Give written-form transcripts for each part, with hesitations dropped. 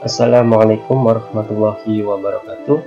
Assalamualaikum warahmatullahi wabarakatuh.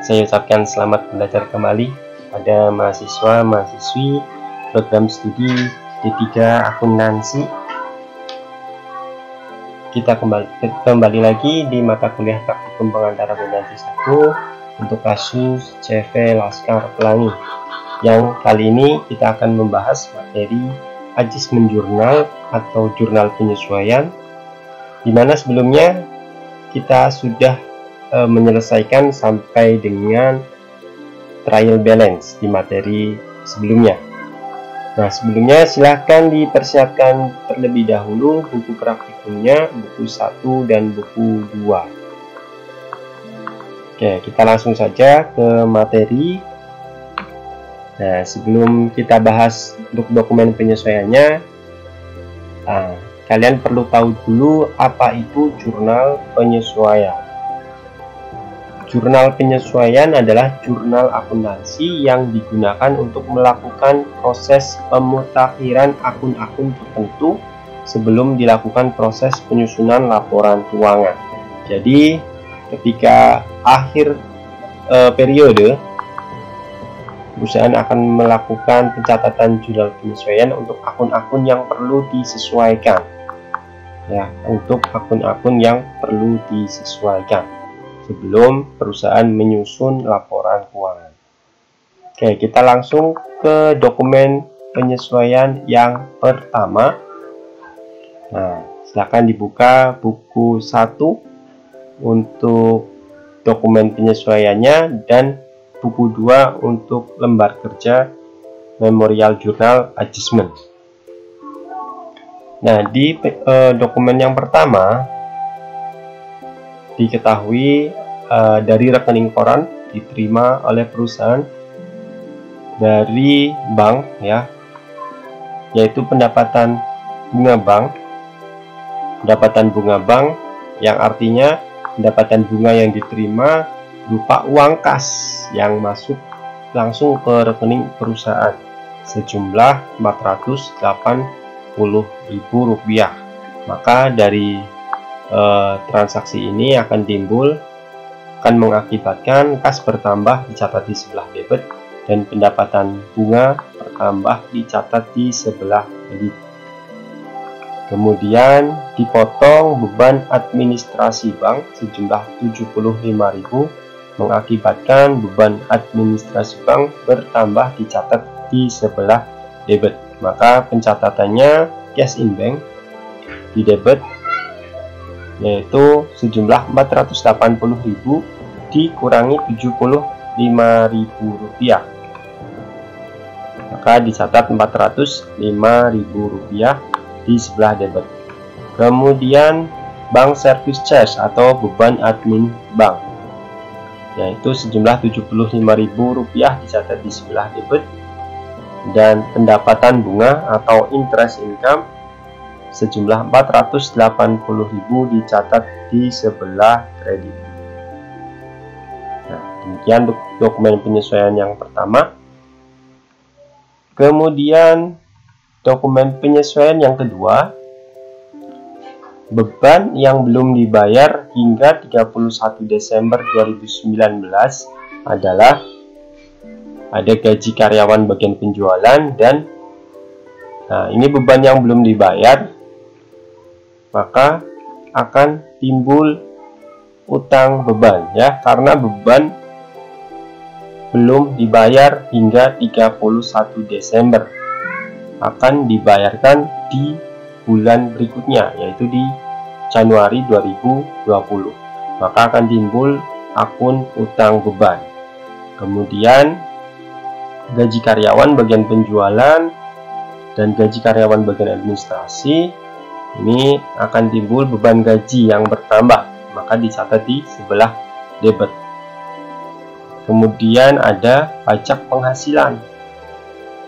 Saya ucapkan selamat belajar kembali pada mahasiswa-mahasiswi program studi D3 Akuntansi. Kita kembali lagi di mata kuliah praktikum pengantar akuntansi 1 untuk kasus CV Laskar Pelangi. Yang kali ini kita akan membahas materi adjustment jurnal atau jurnal penyesuaian, di mana sebelumnya kita sudah menyelesaikan sampai dengan trial balance di materi sebelumnya. Nah, sebelumnya silahkan dipersiapkan terlebih dahulu buku praktikumnya, buku 1 dan buku 2. Oke, kita langsung saja ke materi. Nah, sebelum kita bahas untuk dokumen penyesuaiannya, kalian perlu tahu dulu apa itu jurnal penyesuaian. Jurnal penyesuaian adalah jurnal akuntansi yang digunakan untuk melakukan proses pemutakhiran akun-akun tertentu sebelum dilakukan proses penyusunan laporan keuangan. Jadi, ketika akhir periode, perusahaan akan melakukan pencatatan jurnal penyesuaian untuk akun-akun yang perlu disesuaikan. Ya, untuk akun-akun yang perlu disesuaikan sebelum perusahaan menyusun laporan keuangan. Oke, kita langsung ke dokumen penyesuaian yang pertama. Nah, silakan dibuka buku 1 untuk dokumen penyesuaiannya dan buku 2 untuk lembar kerja Memorial Journal Adjustment. Nah, di dokumen yang pertama diketahui dari rekening koran diterima oleh perusahaan dari bank, ya, yaitu pendapatan bunga bank yang artinya pendapatan bunga yang diterima berupa uang kas yang masuk langsung ke rekening perusahaan sejumlah Rp480.000. Maka dari transaksi ini akan mengakibatkan kas bertambah dicatat di sebelah debit dan pendapatan bunga bertambah dicatat di sebelah kredit. Kemudian dipotong beban administrasi bank sejumlah Rp75.000 mengakibatkan beban administrasi bank bertambah dicatat di sebelah debit. Maka pencatatannya cash in bank di debit yaitu sejumlah Rp480.000 dikurangi Rp75.000. Maka dicatat Rp405.000 di sebelah debit. Kemudian bank service charge atau beban admin bank yaitu sejumlah Rp75.000 dicatat di sebelah debit, dan pendapatan bunga atau interest income sejumlah Rp480.000 dicatat di sebelah kredit. Nah, demikian dokumen penyesuaian yang pertama. Kemudian dokumen penyesuaian yang kedua, beban yang belum dibayar hingga 31 Desember 2019 adalah ada gaji karyawan bagian penjualan dan ini beban yang belum dibayar, maka akan timbul utang beban, ya, karena beban belum dibayar hingga 31 Desember akan dibayarkan di bulan berikutnya, yaitu di Januari 2020. Maka akan timbul akun utang beban. Kemudian gaji karyawan bagian penjualan dan gaji karyawan bagian administrasi ini akan timbul beban gaji yang bertambah, maka dicatat di sebelah debit. Kemudian ada pajak penghasilan.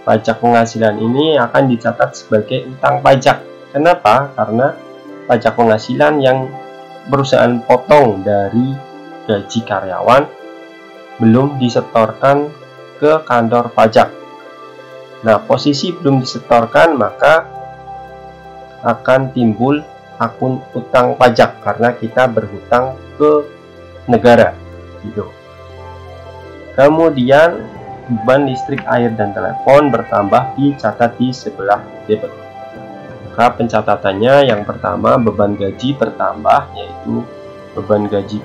Pajak penghasilan ini akan dicatat sebagai utang pajak. Kenapa? Karena pajak penghasilan yang perusahaan potong dari gaji karyawan belum disetorkan ke kantor pajak. Nah, posisi belum disetorkan maka akan timbul akun utang pajak karena kita berhutang ke negara gitu. Kemudian beban listrik, air, dan telepon bertambah dicatat di sebelah debit. Maka pencatatannya yang pertama beban gaji bertambah, yaitu beban gaji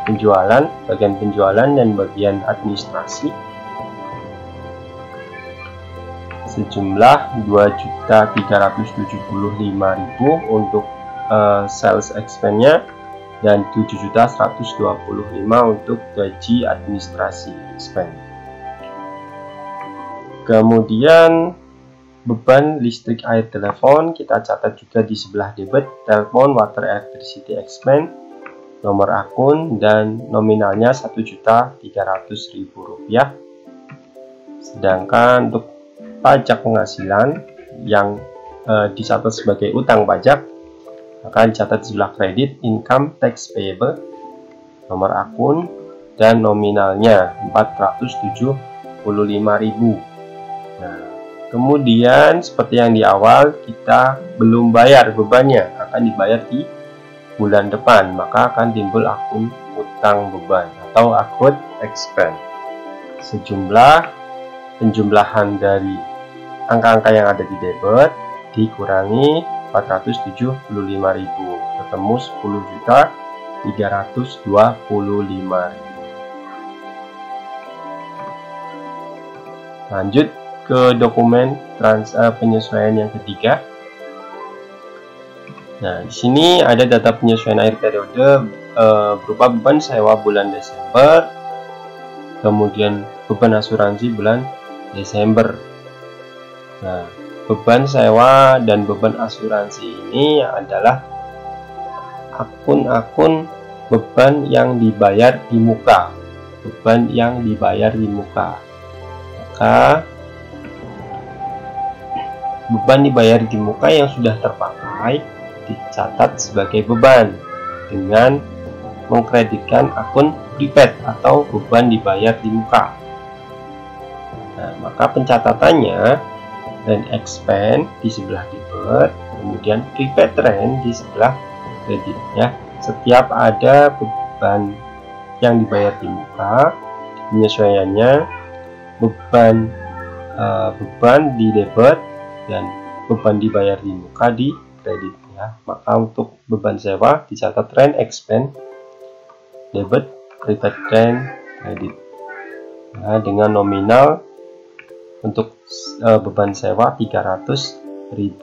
penjualan, bagian penjualan dan bagian administrasi sejumlah 2.375.000 untuk sales expense-nya dan 7.125.000 untuk gaji administrasi expense. Kemudian beban listrik, air, telepon kita catat juga di sebelah debit, telepon, water, electricity expense, nomor akun dan nominalnya Rp1.300.000. Sedangkan untuk pajak penghasilan yang dicatat sebagai utang pajak akan dicatat di sebelah kredit, income tax payable, nomor akun dan nominalnya Rp475.000. Nah, kemudian seperti yang di awal, kita belum bayar bebannya, akan dibayar di bulan depan, maka akan timbul akun utang beban atau accrued expense. Penjumlahan dari angka-angka yang ada di debit dikurangi 475.000, ketemu 10.325.000. Lanjut ke dokumen penyesuaian yang ketiga. Nah, di sini ada data penyesuaian akhir periode berupa beban sewa bulan Desember, kemudian beban asuransi bulan Desember. Nah, beban sewa dan beban asuransi ini adalah akun-akun beban yang dibayar di muka. Beban yang dibayar di muka. Maka beban dibayar di muka yang sudah terpakai dicatat sebagai beban dengan mengkreditkan akun prepaid atau beban dibayar di muka. Nah, maka pencatatannya rent expense di sebelah debit, kemudian prepaid rent di sebelah kredit ya. Setiap ada beban yang dibayar di muka, penyesuaiannya beban di debit dan beban dibayar di muka di kredit ya. Maka untuk beban sewa dicatat rent expense debit, prepaid rent kredit ya, dengan nominal untuk beban sewa Rp300.000.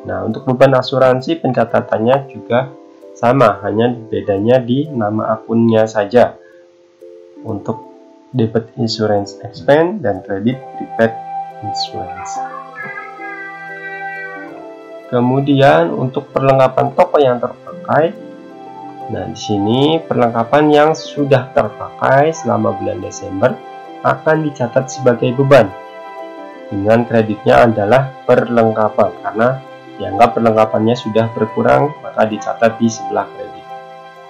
Nah, untuk beban asuransi pencatatannya juga sama, hanya bedanya di nama akunnya saja. Untuk debit insurance expense dan kredit prepaid insurance. Kemudian untuk perlengkapan toko yang terpakai. Nah, di sini perlengkapan yang sudah terpakai selama bulan Desember akan dicatat sebagai beban dengan kreditnya adalah perlengkapan karena dianggap perlengkapannya sudah berkurang, maka dicatat di sebelah kredit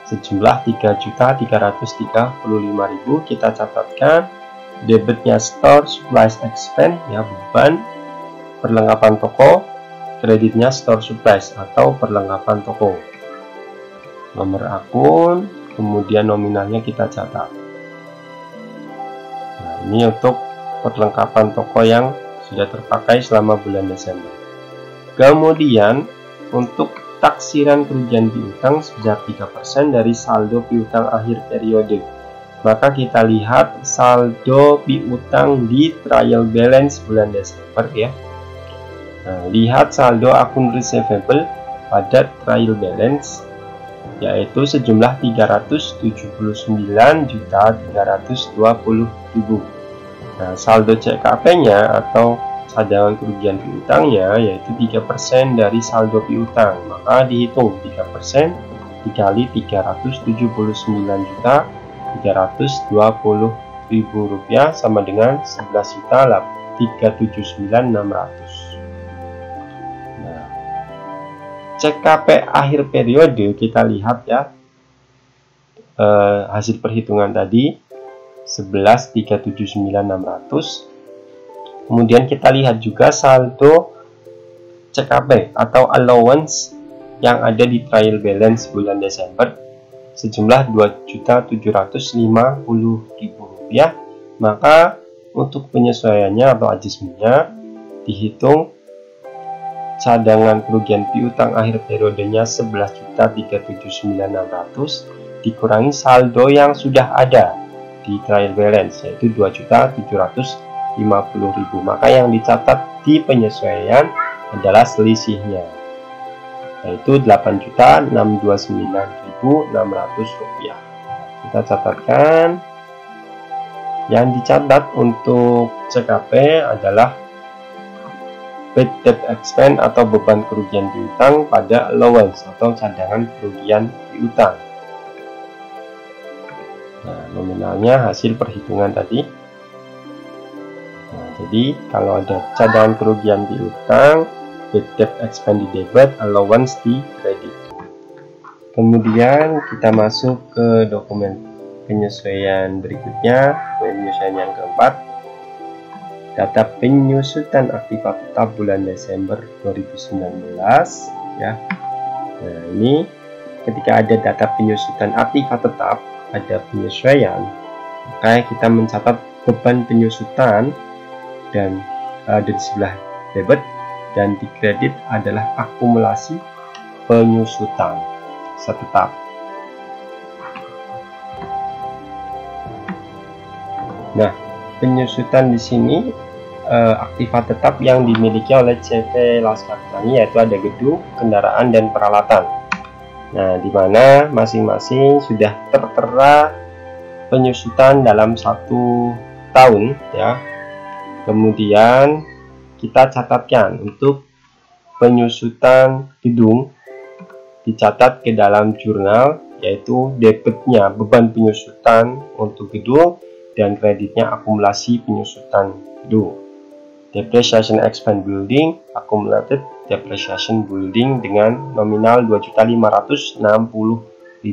sejumlah Rp3.335.000. Kita catatkan debitnya store supplies expense ya, beban perlengkapan toko, kreditnya store supplies atau perlengkapan toko, nomor akun, kemudian nominalnya kita catat. Ini untuk perlengkapan toko yang sudah terpakai selama bulan Desember. Kemudian untuk taksiran kerugian piutang sebesar 3% dari saldo piutang akhir periode. Maka kita lihat saldo piutang di trial balance bulan Desember ya. Nah, lihat saldo akun receivable pada trial balance yaitu sejumlah Rp379.320.000. Nah, saldo CKP-nya atau cadangan kerugian piutangnya yaitu 3% dari saldo piutang. Maka dihitung 3% dikali Rp379.320.000 sama dengan Rp11.379.600. CKP akhir periode kita lihat ya, hasil perhitungan tadi 11.379.600. Kemudian kita lihat juga saldo CKP atau allowance yang ada di trial balance bulan Desember sejumlah Rp2.750.000, maka untuk penyesuaiannya atau adjustmentnya dihitung cadangan kerugian piutang akhir periodenya 11.379.600 dikurangi saldo yang sudah ada di trial balance yaitu 2.750.000, maka yang dicatat di penyesuaian adalah selisihnya yaitu Rp8.629.600. Kita catatkan. Yang dicatat untuk CKP adalah bad debt expense atau beban kerugian piutang pada allowance atau cadangan kerugian piutang. Nah, nominalnya hasil perhitungan tadi. Nah, jadi kalau ada cadangan kerugian piutang, bad debt expense di debit, allowance di kredit. Kemudian kita masuk ke dokumen penyesuaian berikutnya, penyesuaian yang keempat, data penyusutan aktiva tetap bulan Desember 2019 ya. Nah, ini ketika ada data penyusutan aktiva tetap, ada penyesuaian, maka kita mencatat beban penyusutan dan di sebelah debit dan di kredit adalah akumulasi penyusutan setetap. Nah, penyusutan di sini aktiva tetap yang dimiliki oleh CV Laskar Pelangi yaitu ada gedung, kendaraan, dan peralatan. Nah, di mana masing-masing sudah tertera penyusutan dalam 1 tahun ya. Kemudian kita catatkan untuk penyusutan gedung dicatat ke dalam jurnal yaitu debitnya beban penyusutan untuk gedung dan kreditnya akumulasi penyusutan gedung. Depreciation expense building, accumulated depreciation building dengan nominal Rp2.560.000.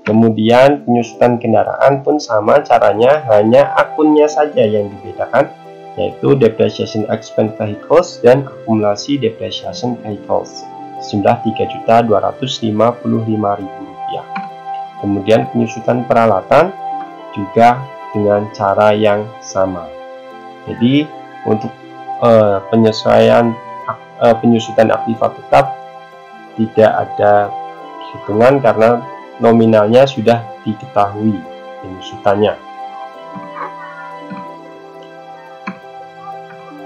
Kemudian penyusutan kendaraan pun sama caranya, hanya akunnya saja yang dibedakan yaitu depreciation expense vehicles dan akumulasi depreciation vehicles sejumlah Rp3.255.000. Kemudian penyusutan peralatan juga dengan cara yang sama. Jadi untuk penyesuaian penyusutan aktiva tetap tidak ada hitungan karena nominalnya sudah diketahui penyusutannya.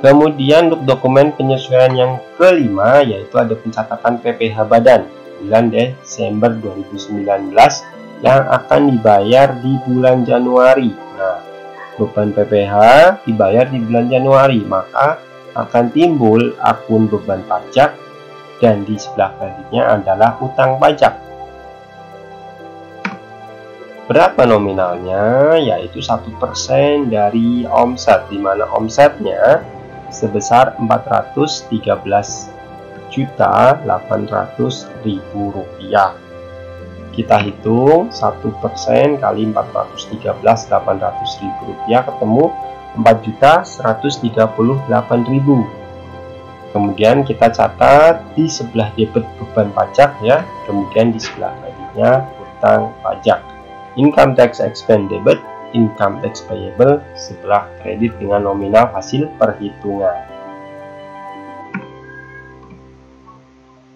Kemudian untuk dokumen penyesuaian yang kelima yaitu ada pencatatan PPh badan bulan Desember 2019 yang akan dibayar di bulan Januari. Nah, beban PPh dibayar di bulan Januari, maka akan timbul akun beban pajak dan di sebelah kreditnya adalah utang pajak. Berapa nominalnya? Yaitu 1% dari omset, di mana omsetnya sebesar Rp413.800.000. Kita hitung 1% kali 413.800.000 rupiah ketemu 4.138.000. Kemudian kita catat di sebelah debit beban pajak ya, kemudian di sebelah kreditnya utang pajak. Income tax expense debit, income tax payable sebelah kredit dengan nominal hasil perhitungan.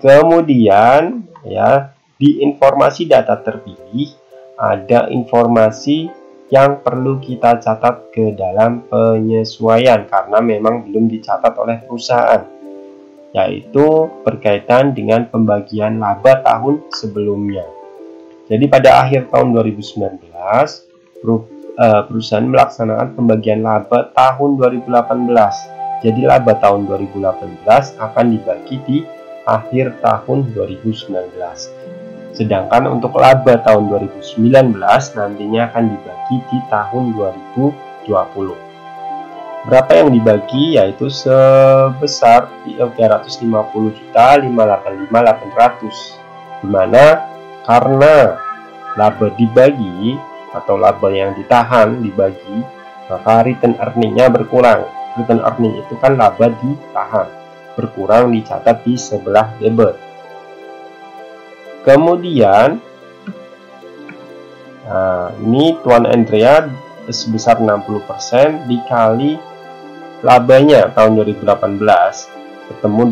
Kemudian ya, di informasi data terpilih ada informasi yang perlu kita catat ke dalam penyesuaian karena memang belum dicatat oleh perusahaan, yaitu berkaitan dengan pembagian laba tahun sebelumnya. Jadi pada akhir tahun 2019 perusahaan melaksanakan pembagian laba tahun 2018. Jadi laba tahun 2018 akan dibagi di akhir tahun 2019. Sedangkan untuk laba tahun 2019 nantinya akan dibagi di tahun 2020. Berapa yang dibagi? Yaitu sebesar Rp350.585.800. Dimana karena laba dibagi atau laba yang ditahan dibagi, maka return earning-nya berkurang. Return earning itu kan laba ditahan, berkurang dicatat di sebelah debit. Kemudian ini Tuan Andrea sebesar 60% dikali labanya tahun 2018 ketemu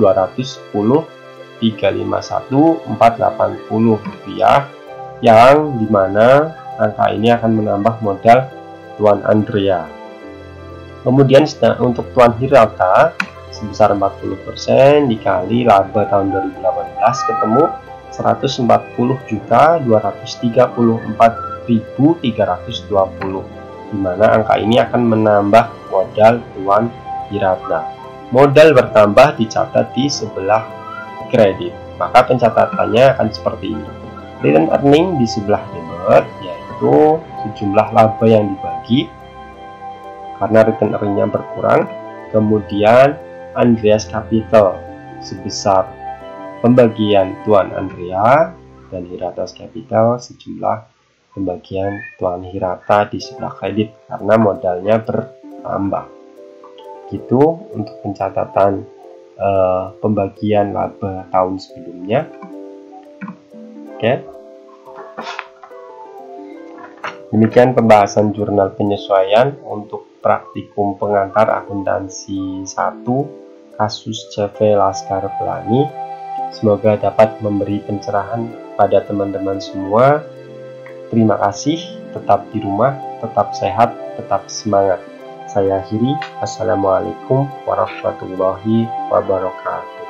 210.351.480 rupiah, yang dimana angka ini akan menambah modal Tuan Andrea. Kemudian untuk Tuan Hirata sebesar 40% dikali laba tahun 2018 ketemu 140.234.320, dimana angka ini akan menambah modal Tuan Hirata. Modal bertambah dicatat di sebelah kredit, maka pencatatannya akan seperti ini. Return earning di sebelah debit, yaitu sejumlah laba yang dibagi karena return earningnya berkurang. Kemudian Andreas Capital sebesar pembagian Tuan Andrea, dan Hirata's Capital sejumlah pembagian Tuan Hirata di sebelah kredit karena modalnya bertambah. Gitu untuk pencatatan pembagian laba tahun sebelumnya. Oke. Demikian pembahasan jurnal penyesuaian untuk praktikum pengantar akuntansi 1 kasus CV Laskar Pelangi. Semoga dapat memberi pencerahan pada teman-teman semua. Terima kasih, tetap di rumah, tetap sehat, tetap semangat. Saya akhiri. Assalamualaikum warahmatullahi wabarakatuh.